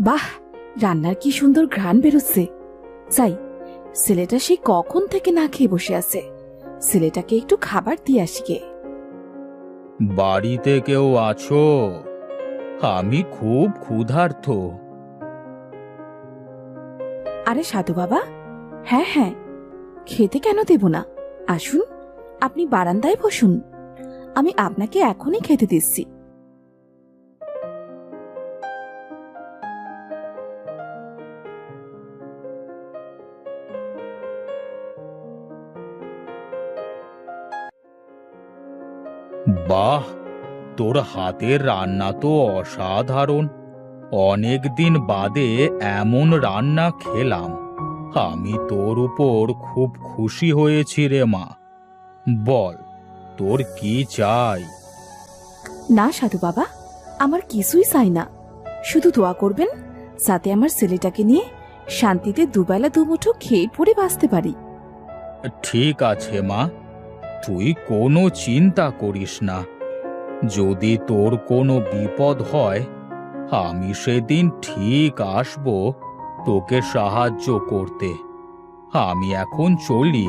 বাহ, রান্নার কি সুন্দর ঘ্রাণ বেরোচ্ছে। যাই, ছেলেটা সেই কখন থেকে না খেয়ে বসে আছে, ছেলেটাকে একটু খাবার দিয়ে আসি গে। বাড়িতে কেউ আছো? আমি খুব ক্ষুধার্ত। আরে সাধু বাবা, হ্যাঁ হ্যাঁ, খেতে কেন দেব না, আসুন, আপনি বারান্দায় বসুন, আমি আপনাকে এখনই খেতে দিচ্ছি। বাহ, তোর হাতের রান্না তো অসাধারণ। অনেক দিন বাদে এমন রান্না খেলাম। আমি তোর উপর খুব খুশি হয়েছি রে মা। বল, তোর কি চাই? না সাধু বাবা, আমার কিছুই চাই না, শুধু দোয়া করবেন যাতে আমার ছেলেটাকে নিয়ে শান্তিতে দুবেলা দুমুঠো খেয়ে পড়ে বাঁচতে পারি। ঠিক আছে মা, তুই কোনো চিন্তা করিস না। যদি তোর কোনো বিপদ হয়, আমি সেদিন ঠিক আসব তোকে সাহায্য করতে। আমি এখন চলি।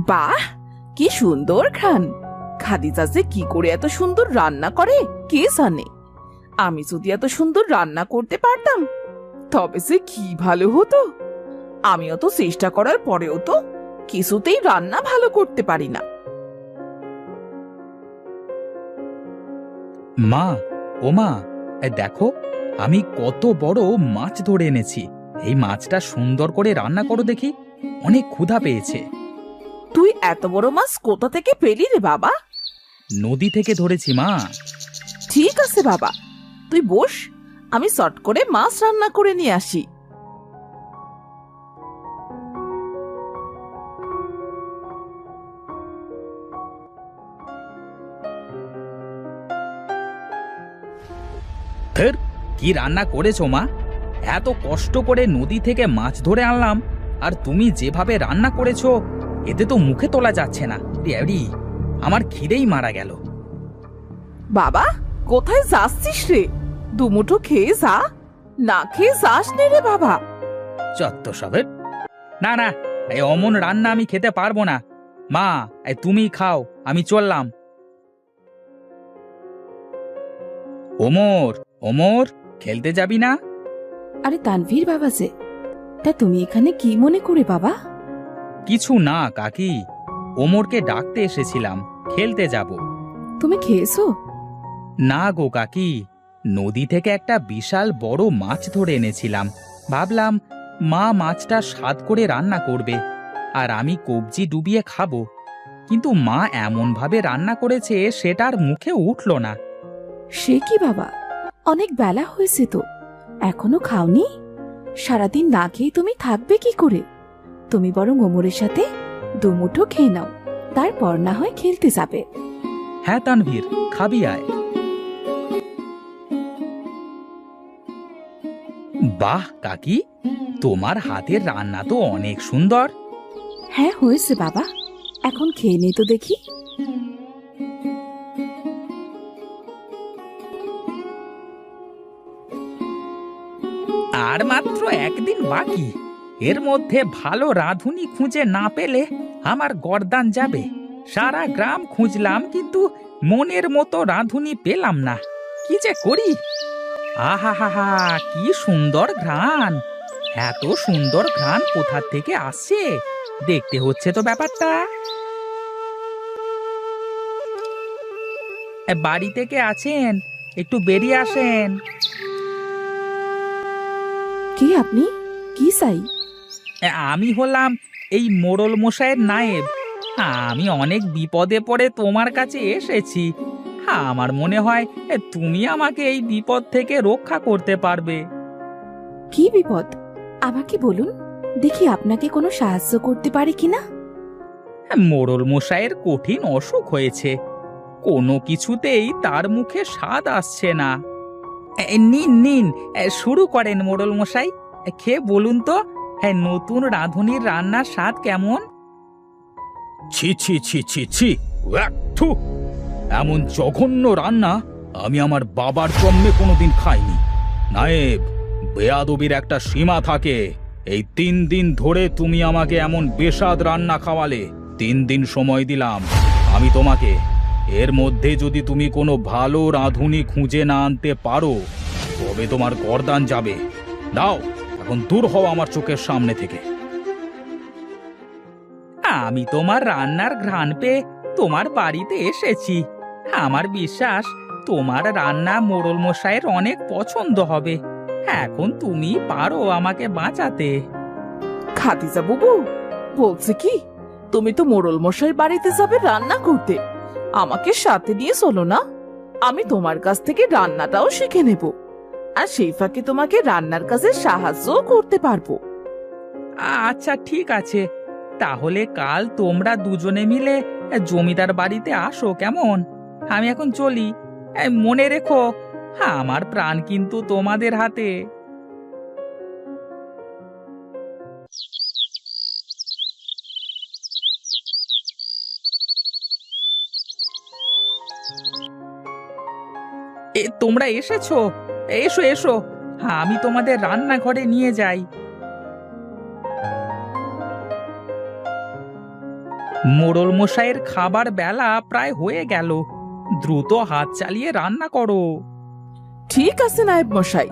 বাহ, কি সুন্দর ঘ্রাণ! খাদিজা যে কি করে এত সুন্দর রান্না করে কে জানে। আমি যদি এত সুন্দর রান্না করতে পারতাম তবে যে কি ভালো হতো। আমিও তো চেষ্টা করার পরেও তো কিছুতেই রান্না ভালো করতে পারি না। মা, ও মা, দেখো আমি কত বড় মাছ ধরে এনেছি। এই মাছটা সুন্দর করে রান্না করো দেখি, অনেক ক্ষুধা পেয়েছে। তুই এত বড় মাছ কোথা থেকে পেলি রে বাবা? নদী থেকে ধরেছি মা। ঠিক আছে বাবা, তুই বস, আমি চট করে মাছ রান্না করে নিয়ে আসি। ফের কি রান্না করেছো মা? এত কষ্ট করে নদী থেকে মাছ ধরে আনলাম, আর তুমি যেভাবে রান্না করেছো এতে তো মুখে তোলা যাচ্ছে না। ড্যাডি, আমার খিদেই মারা গেল। বাবা, কোথায় যাচ্ছিস রে? দুমুঠো খেয়ে যা, না খেয়ে যাস নে রে বাবা। চত্ব সবের। না না, এই অমন রান্না আমি খেতে পারবো না। মা, তুমি খাও, আমি চললাম। ওমর, ওমর, খেলতে যাবি না? আরে তানভীর বাবা যে, তা তুমি এখানে কি মনে করে বাবা? কিছু না কাকি, ওমরকে ডাকতে এসেছিলাম, খেলতে যাব। তুমি খেয়েছো? না গো কাকি, নদী থেকে একটা বিশাল বড় মাছ ধরে এনেছিলাম। ভাবলাম মা মাছটা স্বাদ করে রান্না করবে, আর আমি কবজি ডুবিয়ে খাবো। কিন্তু মা এমন ভাবে রান্না করেছে সেটার মুখে উঠল না। সে কি বাবা, অনেক বেলা হয়েছে তো, এখনো খাওনি? সারাদিন না খেয়ে তুমি থাকবে কি করে? তুমি বরং ওমরের সাথে দুমুঠো খেয়ে নাও, তারপর না হয় খেলতে যাবে। হ্যাঁ তানভীর, খাবি আয়। বাহ কাকি, তোমার হাতের রান্না তো অনেক সুন্দর। হ্যাঁ হয়েছে বাবা, এখন খেয়ে নে তো দেখি। আর মাত্র একদিন বাকি, এর মধ্যে ভালো রাঁধুনি খুঁজে না পেলে আমার গর্দান যাবে। সারা গ্রাম খুঁজলাম কিন্তু মনের মতো রাঁধুনি পেলাম না। কি যে করি! আহা হা হা, কি সুন্দর ঘ্রাণ! এত সুন্দর ঘ্রাণ কোথা থেকে আসছে? দেখতে হচ্ছে তো ব্যাপারটা। বাড়ি থেকে আছেন? একটু বেরিয়ে আসেন। কি আপনি? কি চাই? আমি হলাম এই মোড়ল মশাইয়ের নায়েব। আমি অনেক বিপদে পড়ে তোমার কাছে এসেছি। আমার মনে হয় তুমি আমাকে এই বিপদ থেকে রক্ষা করতে পারবে। কি বিপদ আমাকে বলুন, দেখি আপনাকে কোনো সাহায্য করতে পারি কিনা। মোড়ল মশাইয়ের কঠিন অসুখ হয়েছে, কোনো কিছুতেই তার মুখে স্বাদ আসছে না। নিন নিন, শুরু করেন মোড়ল মশাই, খেয়ে বলুন তো নতুন রাঁধুনির রান্নার স্বাদ কেমন। ছি ছি ছি ছি ছি, উয়াক, থু! এমন জঘন্য রান্না আমি আমার বাবার জন্মে কোনোদিন খাইনি। নায়েব, বেয়াদবির একটা সীমা থাকে। এই 3 দিন ধরে তুমি আমাকে এমন বেস্বাদ রান্না খাওয়ালে। 3 দিন সময় দিলাম আমি তোমাকে। এর মধ্যে যদি তুমি কোনো ভালো রাঁধুনি খুঁজে না আনতে পারো তবে তোমার গর্দান যাবে। দাও, এখন দূর হও আমার চোখের সামনে থেকে। আমি তোমার রান্নার ঘ্রাণ পেয়ে তোমার বাড়িতে এসেছি। আমার বিশ্বাস তোমার রান্না মোড়ল মশাইয়ের অনেক পছন্দ হবে। এখন তুমি পারো আমাকে বাঁচাতে। খাদিজা বুবু বলছে কি, তুমি তো মোড়ল মশাই বাড়িতে যাবে রান্না করতে, আমাকে সাথে নিয়ে চলো না। আমি তোমার কাছ থেকে রান্নাটাও শিখে নেব, আর সেই ফাঁকে তোমাকে রান্নার কাজে সাহায্যও করতে পারবো। আচ্ছা ঠিক আছে, তাহলে কাল তোমরা দুজনে মিলে জমিদার বাড়িতে আসো, কেমন? আমি এখন চলি। মনে রেখো, আমার প্রাণ কিন্তু তোমাদের হাতে। তোমরা এসেছো? এসো এসো, আমি তোমাদের রান্নাঘরে নিয়ে যাই। মোড়ল মশাইয়ের খাবার বেলা প্রায় হয়ে গেল। দ্রুত হাত চালিয়ে রান্না করো। ঠিক আছে নায়েব মশাই।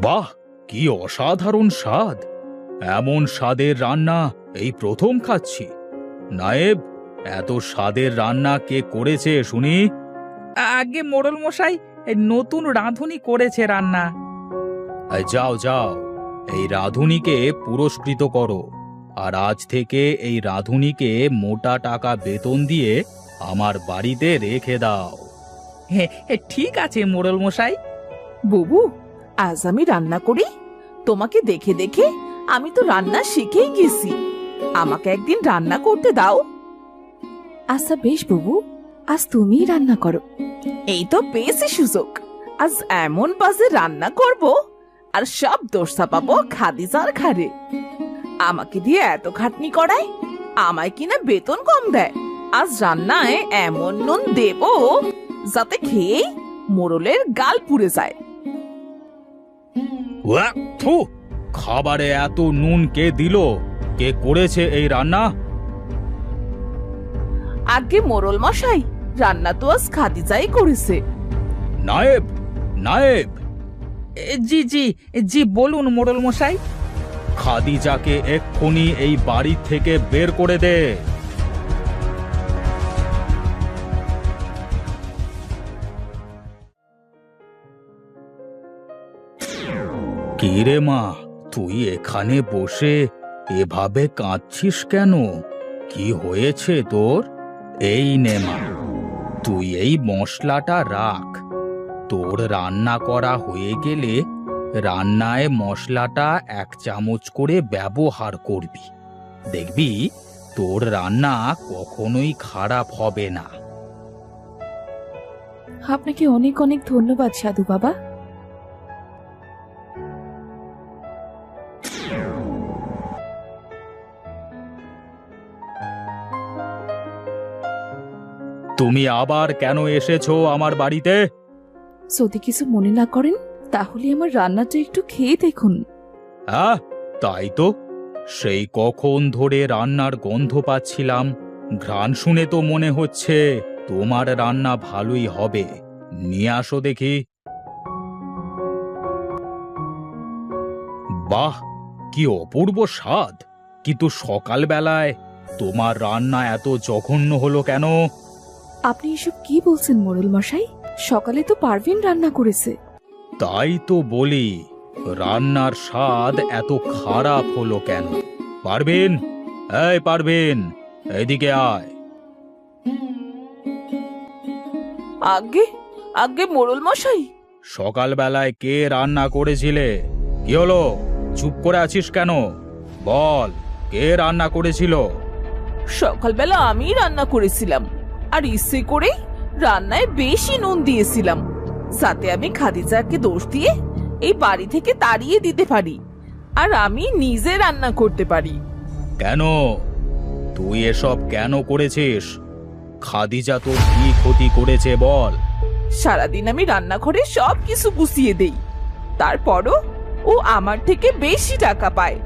বাহ, কি অসাধারণ স্বাদ! এমন স্বাদের রান্না এই প্রথম খাচ্ছি। নায়েব, এত স্বাদের রান্না কে করেছে শুনি? আগে মোড়ল মশাই নতুন রাঁধুনি করেছে রান্না। যাও যাও, এই রাঁধুনিকে পুরস্কৃত করো, আর আজ থেকে এই রাঁধুনিকে মোটা টাকা বেতন দিয়ে আমার বাড়িতে রেখে দাও। ঠিক আছে মোড়ল মশাই। বুবু, আজ আমি রান্না করি? তোমাকে দেখে দেখে আমি তো রান্না শিখেই গেছি। আমাকে একদিন রান্না করতে দাও। আচ্ছা বেশ বুবু, আজ তুমিই রান্না করো। এই তো পেয়েছি সুযোগ। আজ এমন বাজে রান্না করব, আর সব দোষ চাপাবো খাদিজার ঘাড়ে। আমাকে দিয়ে এত খাটনি করায়, আমায় কিনা বেতন কম দেয়। আজ রান্নায় এমন নুন দেব যাতে খেয়ে মোড়লের গাল পুড়ে যায়। ওয়াক, থু! খাবারে এত নুন কে দিল? কে করেছে এই রান্না? আগে মোড়ল মশাই, রান্না তো আজ খাদিজাই করেছে। নায়েব, নায়েব! জি জি জি, বলুন মোড়ল মশাই। খাদিজাকে এক্ষুনি এই বাড়ি থেকে বের করে দে। কি রে মা, তুই এখানে বসে এভাবে কাঁদছিস কেন? কি হয়েছে তোর? এই নে মা, তুই এই মশলাটা রাখ। তোর রান্না করা হয়ে গেলে রান্নায় মশলাটা 1 চামচ করে ব্যবহার করবি। দেখবি তোর রান্না কখনোই খারাপ হবে না। আপনাকে অনেক অনেক ধন্যবাদ সাধু বাবা। তুমি আবার কেন এসেছো আমার বাড়িতে? যদি কিছু মনে না করেন তাহলে আমার রান্নাটা একটু খেয়ে দেখুন। হ্যাঁ, তাই তো। সেই কখন ধরে রান্নার গন্ধ পাচ্ছিলাম। ঘ্রাণ শুনে তো মনে হচ্ছে তোমার রান্না ভালোই হবে। নিয়ে আসো দেখি। বাহ, কি অপূর্ব স্বাদ! কিন্তু সকালবেলায় তোমার রান্না এত জঘন্য হলো কেন? আপনি এসব কি বলছেন মোড়ল মশাই? সকালে তো পারভিন রান্না করেছে। তাই তো বলি, রান্নার স্বাদ এত খারাপ হলো কেন? পারভিন, এই পারভিন, এদিকে আয়। আগে আগে মোড়ল মশাই। সকালবেলায় কে রান্না করেছিলে? কি হলো, চুপ করে আছিস কেন? বল, কে রান্না করেছিল? সকালবেলা আমি রান্না করেছিলাম, আর ইচ্ছে করে রান্নায় বেশি নুন দিয়েছিলাম, যাতে আমি খাদিজাকে দোষ দিয়ে এই বাড়ি থেকে তাড়িয়ে দিতে পারি। আর আমি নিজে রান্না করতে পারি। কেন? তুই এসব কেন করেছিস? খাদিজা তোর কি ক্ষতি করেছে বল? সারাদিন আমি রান্নাঘরে সব কিছু গুছিয়ে দেই, তারপরও ও আমার থেকে বেশি টাকা পায়,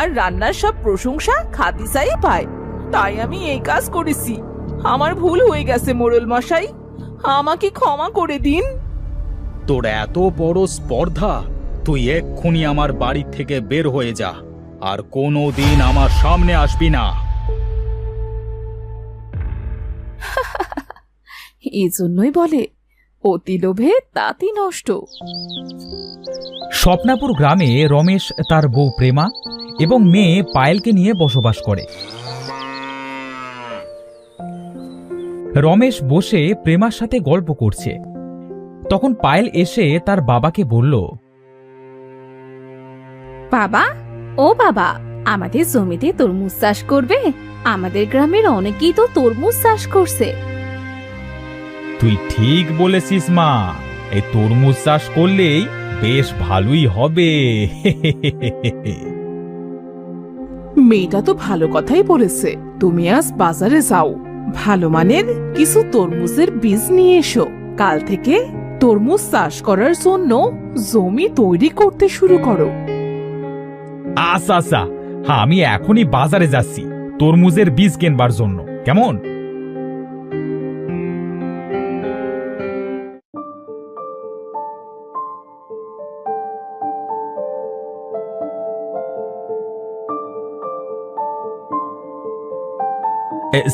আর রান্নার সব প্রশংসা খাদিজাই পায়। তাই আমি এই কাজ করেছি। আমার ভুল হয়ে গেছে মোড়ল মশাই, আমাকে ক্ষমা করে দিন। তোর এত বড় স্পর্ধা! তুই এক্ষুনি আমার বাড়ি থেকে বের হয়ে যা, আর কোনো দিন আমার সামনে আসবি না। এই জন্যই বলে অতি লোভে তাঁতি নষ্ট। স্বপ্নাপুর গ্রামে রমেশ তার বউ প্রেমা এবং মেয়ে পায়েলকে নিয়ে বসবাস করে। রমেশ বসে প্রেমার সাথে গল্প করছে। তখন পায়েল এসে তার বাবাকে বলল, বাবা, ও বাবা, আমাদের জমিতে তরমুজ চাষ করবে? আমাদের গ্রামের অনেকেই তো তরমুজ চাষ করছে। তুই ঠিক বলেছিস মা, এই তরমুজ চাষ করলেই বেশ ভালোই হবে। মেয়েটা তো ভালো কথাই বলেছে। তুমি আজ বাজারে যাও, ভালো মানের কিছু তরমুজের বীজ নিয়ে এসো। কাল থেকে তরমুজ চাষ করার জন্য জমি তৈরি করতে শুরু করো। আচ্ছা আচ্ছা, আমি এখনই বাজারে যাচ্ছি তরমুজের বীজ কেনবার জন্য। কেমন?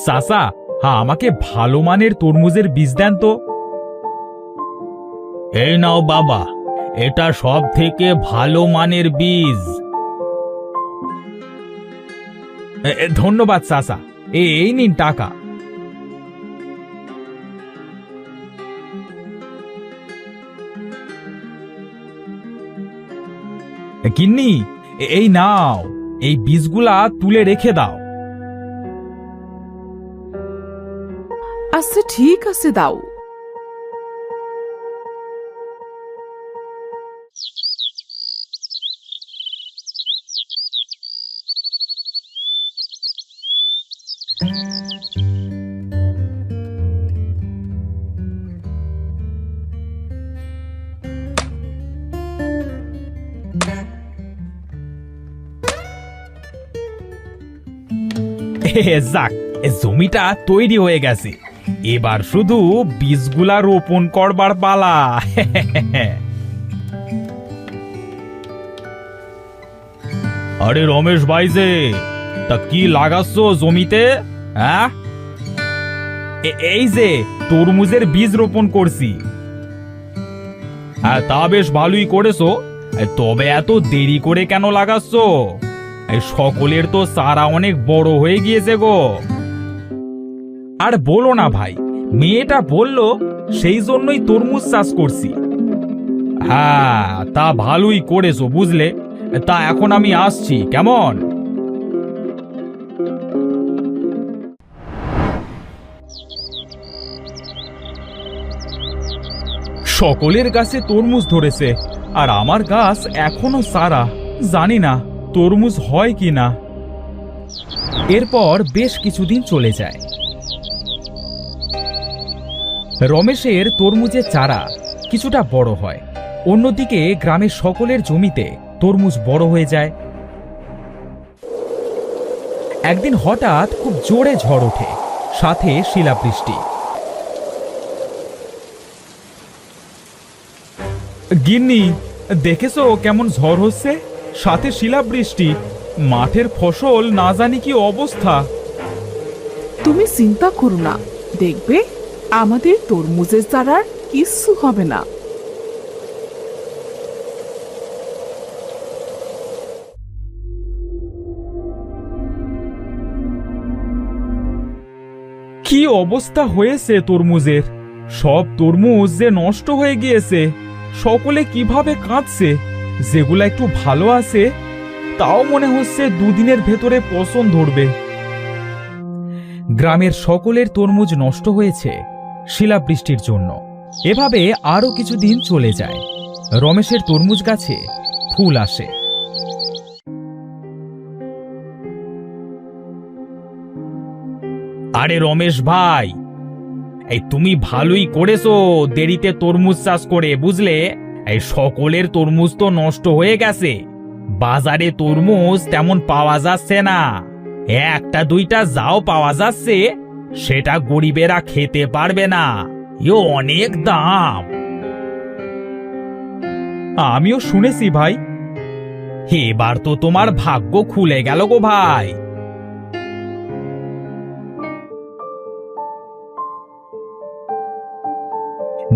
চাচা, আমাকে ভালো মানের তরমুজের বীজ দেন তো। এই নাও বাবা, এটা সব থেকে ভালো মানের বীজ। ধন্যবাদ চাচা, এই নিন টাকা। গিন্নি, এই নাও, এই বীজগুলা তুলে রেখে দাও। আচ্ছা ঠিক আছে, দাও। যাক, জমিটা তৈরি হয়ে গেছে, এবার শুধু বীজগুলা রোপণ করবার পালা। আরে রমেশ ভাই যে, তা কি লাগাচ্ছ জমিতে? হ্যাঁ, এই যে তরমুজের বীজ রোপণ করছি। হ্যাঁ, তা বেশ ভালোই করেছো, তবে এত দেরি করে কেন লাগাচ্ছ? সকলের তো চারা অনেক বড় হয়ে গিয়েছে গো। আর বলো না ভাই, মেয়েটা বলল সেই জন্যই তরমুজ চাষ করছি। হ্যাঁ, তা ভালোই করেছো বুঝলে। তা এখন আমি আসছি, কেমন? সকলের গাছে তরমুজ ধরেছে, আর আমার গাছ এখনো সারা। জানি না তরমুজ হয় কি না। এরপর বেশ কিছুদিন চলে যায়। রমেশের তরমুজের চারা কিছুটা বড় হয়, অন্যদিকে গ্রামের সকলের জমিতে তরমুজ বড় হয়ে যায়। একদিন হঠাৎ খুব জোরে ঝড় ওঠে, সাথে শিলাবৃষ্টি। গিন্নি, দেখেছো কেমন ঝড় হচ্ছে, সাথে শিলাবৃষ্টি। মাঠের ফসল না জানি কি অবস্থা। তুমি চিন্তা করো না, দেখবে আমাদের তরমুজের চারার কিচ্ছু হবে না। কি অবস্থা হয়েছে তরমুজের! সব তরমুজ যে নষ্ট হয়ে গিয়েছে। সকলে কিভাবে কাঁদছে। যেগুলা একটু ভালো আছে তাও মনে হচ্ছে দুদিনের ভেতরে পচন ধরবে। গ্রামের সকলের তরমুজ নষ্ট হয়েছে শিলাবৃষ্টির জন্য। এভাবে আরো কিছুদিন চলে যায়। রমেশের তরমুজ গাছে ফুল আসে। আরে রমেশ ভাই, এই তুমি ভালোই করেছো দেরিতে তরমুজ চাষ করে, বুঝলে? এই সকলের তরমুজ তো নষ্ট হয়ে গেছে, বাজারে তরমুজ তেমন পাওয়া যাচ্ছে না। একটা দুইটা যাও পাওয়া যাচ্ছে, সেটা গরিবেরা খেতে পারবে না, অনেক দাম। আমিও শুনেছি ভাই। এবার তো তোমার ভাগ্য খুলে গেল গো ভাই।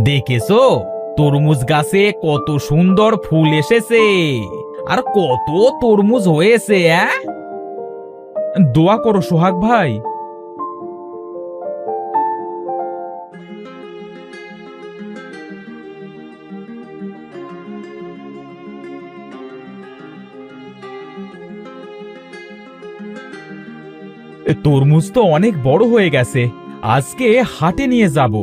দেখেছো তরমুজ গাছে কত সুন্দর ফুল এসেছে, আর কত তরমুজ হয়েছে। দোয়া করো সোহাগ ভাই। তরমুজ তো অনেক বড় হয়ে গেছে, আজকে হাটে নিয়ে যাব।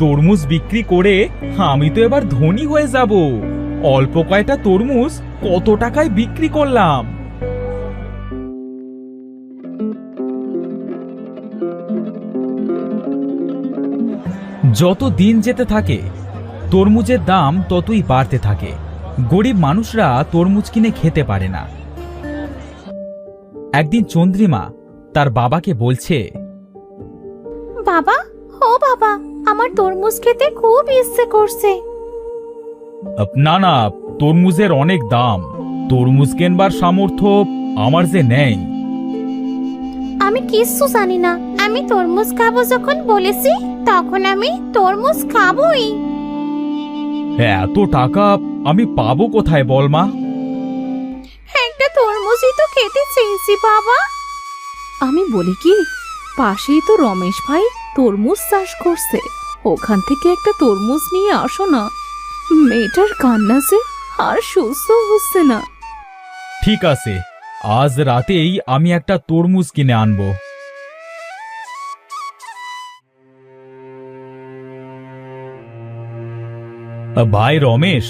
তরমুজ বিক্রি করে আমি তো এবার ধনী হয়ে যাব। অল্প কয়টা তরমুজ কত টাকায় বিক্রি করলাম। যত দিন যেতে থাকে তরমুজের দাম ততই বাড়তে থাকে। গরিব মানুষরা তরমুজ কিনে খেতে পারে না। একদিন চন্দ্রিমা তার বাবাকে বলছে, বাবা, ও বাবা, আমার তরমুজ খেতে খুব ইচ্ছে করছে। না না, তরমুজের অনেক দাম, তরমুজ কেনবার সামর্থ্য আমার যে নেই। আমি কিচ্ছু জানি না, আমি তরমুজ খাবো যখন বলেছি তখন আমি তরমুজ খাবোই। এত টাকা আমি পাবো কোথায় বল মা? একটা তরমুজই তো খেতে চেয়েছি বাবা। আমি বলি কি, পাশেই তো রমেশ ভাই তরমুজ চাষ করছে, ওখান থেকে একটা তরমুজ নিয়ে আসো না। মেয়েটার কান্না যে আর সুস্থ হচ্ছে না। ঠিক আছে, আজ রাতেই আমি একটা তরমুজ কিনে আনবো। ভাই রমেশ,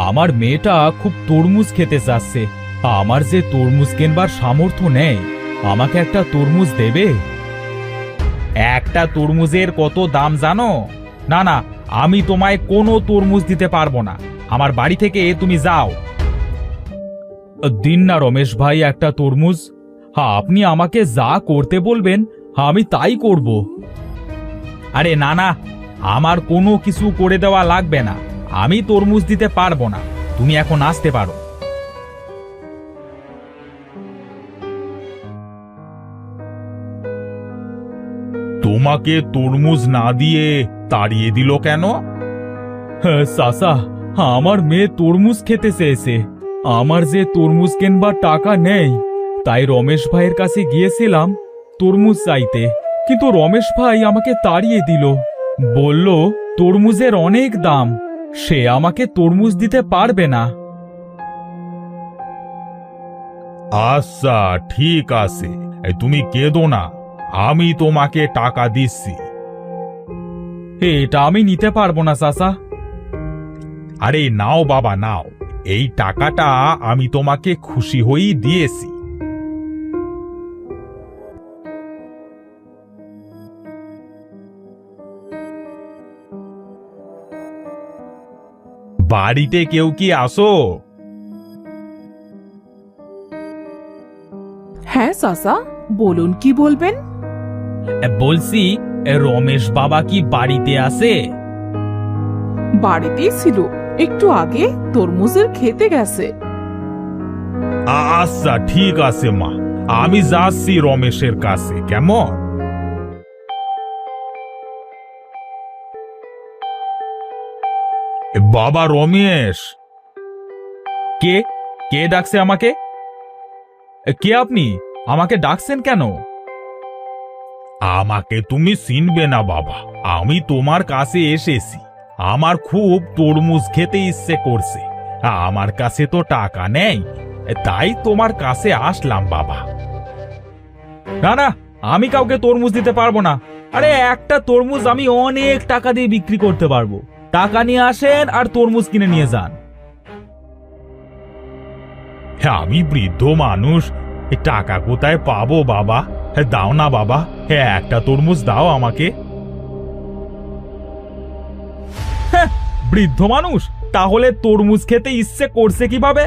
আমার মেয়েটা খুব তরমুজ খেতে চাচ্ছে, আমার যে তরমুজ কেনবার সামর্থ্য নেই, আমাকে একটা তরমুজ দেবে? একটা তরমুজের কত দাম জানো? না না, আমি তোমায় কোনো তরমুজ দিতে পারবো না, আমার বাড়ি থেকে তুমি যাও। দিন না রমেশ ভাই একটা তরমুজ, আপনি আমাকে যা করতে বলবেন আমি তাই করব। আরে না না, আমার কোনো কিছু করে দেওয়া লাগবে না, আমি তরমুজ দিতে পারবো না, তুমি এখন আসতে পারো। তোমাকে তরমুজ না দিয়ে তাড়িয়ে দিল কেন? চাচা, আমার মেয়ে তরমুজ খেতে চেয়েছে, আমার যে তরমুজ কেনবার টাকা নেই, তাই রমেশ ভাইয়ের কাছে গিয়েছিলাম তরমুজ চাইতে, কিন্তু রমেশ ভাই আমাকে তাড়িয়ে দিল, বলল তরমুজের অনেক দাম, সে আমাকে তরমুজ দিতে পারবে না। আচ্ছা ঠিক আছে, তুমি কেঁদো না, আমি তোমাকে টাকা দিচ্ছি। এটা আমি নিতে পারবো না চাচা। আরে নাও বাবা নাও, এই টাকাটা আমি তোমাকে খুশি হয়েই দিয়েছি। বাড়িতে কেউ কি আসো? হ্যাঁ চাচা, বলুন কি বলবেন। বলছি রমেশ বাবা কি বাড়িতে আছে? বাড়িতেই ছিল, একটু আগে তরমুজের খেতে গেছে। আচ্ছা ঠিক আছে মা, আমি যাচ্ছি রমেশের কাছে, কেমন? বাবা রমেশ। কে কে ডাকছে আমাকে? কে আপনি? আমাকে ডাকছেন কেন? আমাকে তুমি চিনবে না বাবা, আমি তোমার কাছে এসেছি। আমার খুব তরমুজ খেতে ইচ্ছে করছে, আমার কাছে তো টাকা নেই, তাই তোমার কাছে আসলাম বাবা। না না, আমি কাউকে তরমুজ দিতে পারবো না। আরে একটা তরমুজ আমি অনেক টাকা দিয়ে বিক্রি করতে পারবো। টাকা নিয়ে আসেন আর তরমুজ কিনে নিয়ে যান। আমি বৃদ্ধ মানুষ, টাকা কোথায় পাবো বাবা? দাও না বাবা, একটা তরমুজ দাও আমাকে। বৃদ্ধ মানুষ, তাহলে তরমুজ খেতে ইচ্ছে করছে কিভাবে?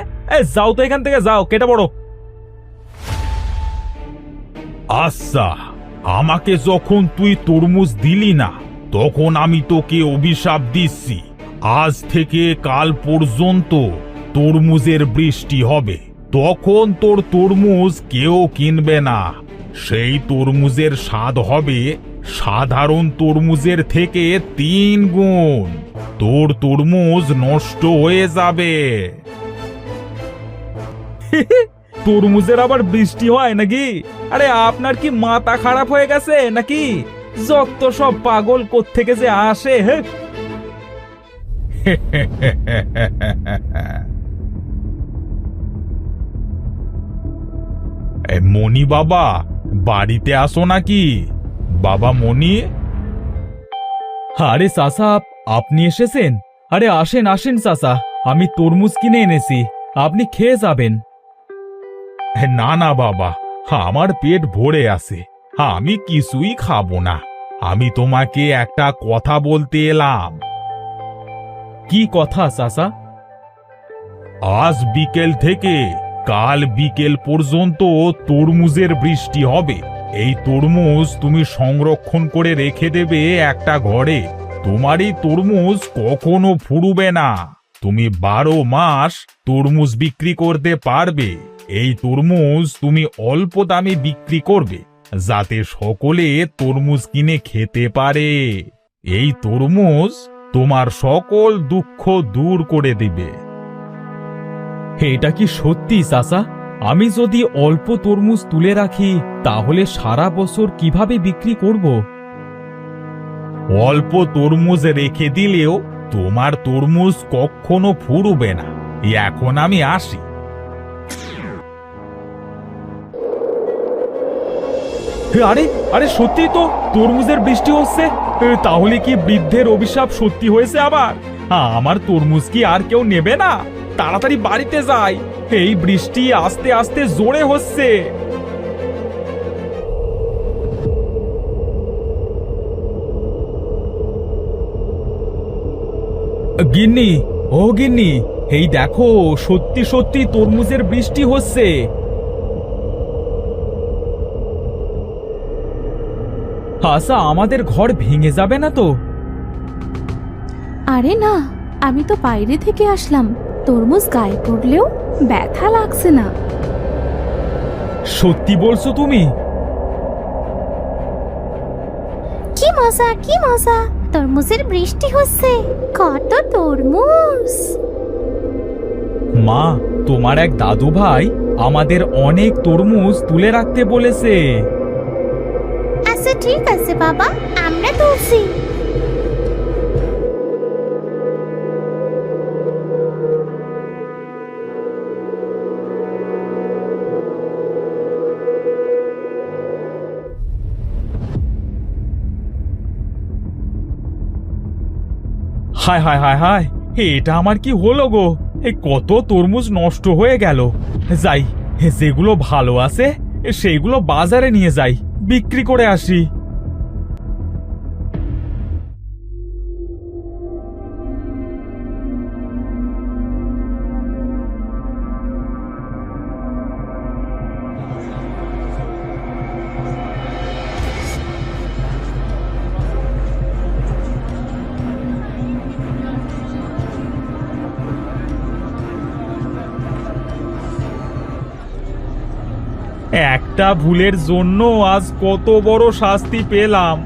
যাও তো এখান থেকে, যাও, কেটে পড়ো। আচ্ছা, আমাকে যখন তুই তরমুজ দিলি না, তখন আমি তোকে অভিশাপ দিচ্ছি, আজ থেকে কাল পর্যন্ত তরমুজের বৃষ্টি হবে। তখন তোর তরমুজ কেউ কিনবে না। সেই তরমুজের স্বাদ হবে সাধারণ তরমুজের থেকে 3 গুণ। তোর তরমুজ নষ্ট হয়ে যাবে। তরমুজের আবার বৃষ্টি হয় নাকি? আরে আপনার কি মাথা খারাপ হয়ে গেছে নাকি? যত সব পাগল কোত্থেকে যে আসে। মণি বাবা, বাড়িতে আসো নাকি? বাবা মণি। আরে চাচা, আপনি এসেছেন? আরে আসেন আসেন চাচা, আমি তরমুজ কিনে এনেছি, আপনি খেয়ে যাবেন। না না বাবা, আমার পেট ভরে আছে, আমি কিছুই খাবো না। আমি তোমাকে একটা কথা বলতে এলাম। কি কথা চাচা? আজ বিকেল থেকে কাল বিকেল পর্যন্ত তরমুজের বৃষ্টি হবে। এই তরমুজ তুমি সংরক্ষণ করে রেখে দেবে একটা ঘরে। তোমার এই তরমুজ কখনো ফুরবে না। তুমি 12 মাস তরমুজ বিক্রি করতে পারবে। এই তরমুজ তুমি অল্প দামে বিক্রি করবে, যাতে সকলে তরমুজ কিনে খেতে পারে। এই তরমুজ তোমার সকল দুঃখ দূর করে দিবে। এটা কি সত্যি চাচা? আমি যদি অল্প তরমুজ তুলে রাখি, তাহলে সারা বছর কিভাবে বিক্রি করব? অল্প তরমুজ রেখে দিলেও তোমার তরমুজ কখনো ফুরবে না। এখন আমি আসি। আরে আরে, সত্যি তো তরমুজের বৃষ্টি হচ্ছে। তাহলে কি বৃদ্ধের অভিশাপ সত্যি হয়েছে আবার? আমার তরমুজ কি আর কেউ নেবে না? তাড়াতাড়ি বাড়িতে যাই, এই বৃষ্টি আস্তে আস্তে জোরে হচ্ছে। গিন্নি, ও গিন্নি, এই দেখো, সত্যি সত্যি তরমুজের বৃষ্টি হচ্ছে। আচ্ছা, আমাদের ঘর ভেঙে যাবে না তো? আরে না, আমি তো বাইরে থেকে আসলাম, তরমুজ গায়ে পড়লেও ব্যথা লাগছে না। সত্যি বলছো তুমি? কি মজা, কি মজা, তরমুজের বৃষ্টি হচ্ছে, কত তরমুজ। মা, তোমার এক দাদু ভাই আমাদের অনেক তরমুজ তুলে রাখতে বলেছে। আচ্ছা ঠিক আছে বাবা, আমরা তুলছি। হায় হায় হায় হায়, এটা আমার কি হলো গো? কত তরমুজ নষ্ট হয়ে গেল। যাই, যেগুলো ভালো আছে সেইগুলো বাজারে নিয়ে যাই, বিক্রি করে আসি। একটা ভুলের জন্য আজ কত বড় শাস্তি পেলাম।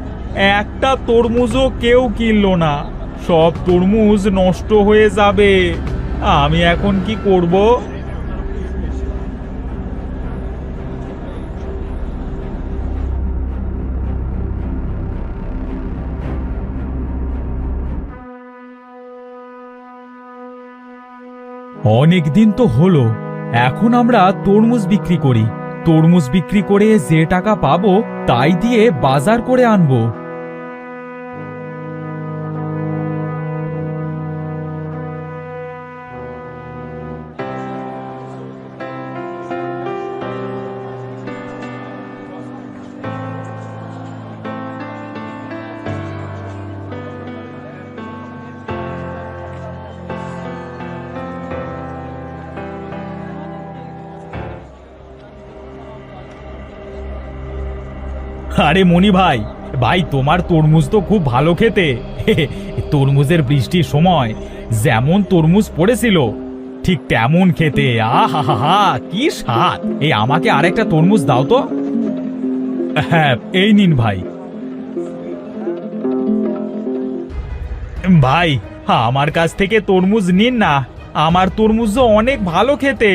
একটা তরমুজও কেউ কিনলো না, সব তরমুজ নষ্ট হয়ে যাবে। আমি এখন কি করব? অনেক দিন তো হলো, এখন আমরা তরমুজ বিক্রি করি। তরমুজ বিক্রি করে যে টাকা পাবো তাই দিয়ে বাজার করে আনবো। আরে মনি ভাই, ভাই তোমার তরমুজ তো খুব ভালো খেতে। তরমুজের বৃষ্টির সময় যেমন তরমুজ পড়েছিল ঠিক তেমন খেতে। আহা হা হা, কি স্বাদ! এই আমাকে আরেকটা তরমুজ দাও তো। হ্যাঁ, এই নিন ভাই। ভাই, আমার কাছ থেকে তরমুজ নিন না, আমার তরমুজও অনেক ভালো খেতে,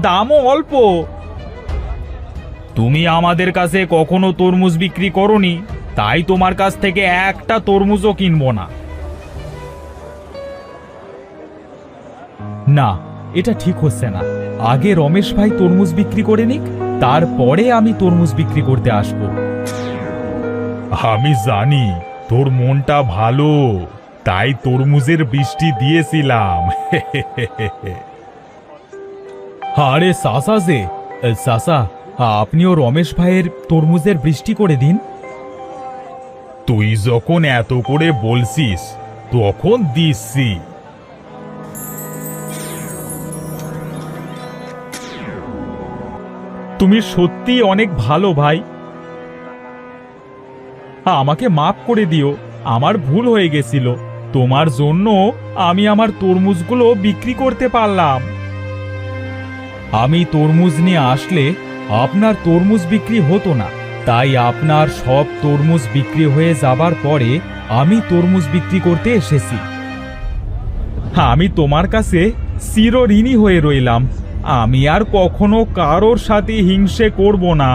দামও অল্প। তুমি আমাদের কাছে কখনো তরমুজ বিক্রি করনি, তাই তোমার কাছ থেকে একটা তরমুজও কিনবো না। না, এটা ঠিক হচ্ছে না। আগে রমেশ ভাই তরমুজ বিক্রি করে নিক, তারপরে আমি তরমুজ বিক্রি করতে আসব। আমি জানি তোর মনটা ভালো, তাই তরমুজের বৃষ্টি দিয়েছিলাম। আরে চাচা যে, চাচা আপনিও রমেশ ভাইয়ের তরমুজের বৃষ্টি করে দিন। তুই যখন এত করে বলছিস তখন দিচ্ছি। তুমি সত্যি অনেক ভালো ভাই, আমাকে মাফ করে দিও, আমার ভুল হয়ে গেছিল। তোমার জন্য আমি আমার তরমুজগুলো বিক্রি করতে পারলাম। আমি তরমুজ নিয়ে আসলে আপনার তরমুজ বিক্রি হতো না, তাই আপনার সব তরমুজ বিক্রি হয়ে যাবার পরে আমি তরমুজ বিক্রি করতে এসেছি। আমি তোমার কাছে চিরঋণী হয়ে রইলাম। আমি আর কখনো কারোর সাথে হিংসে করব না।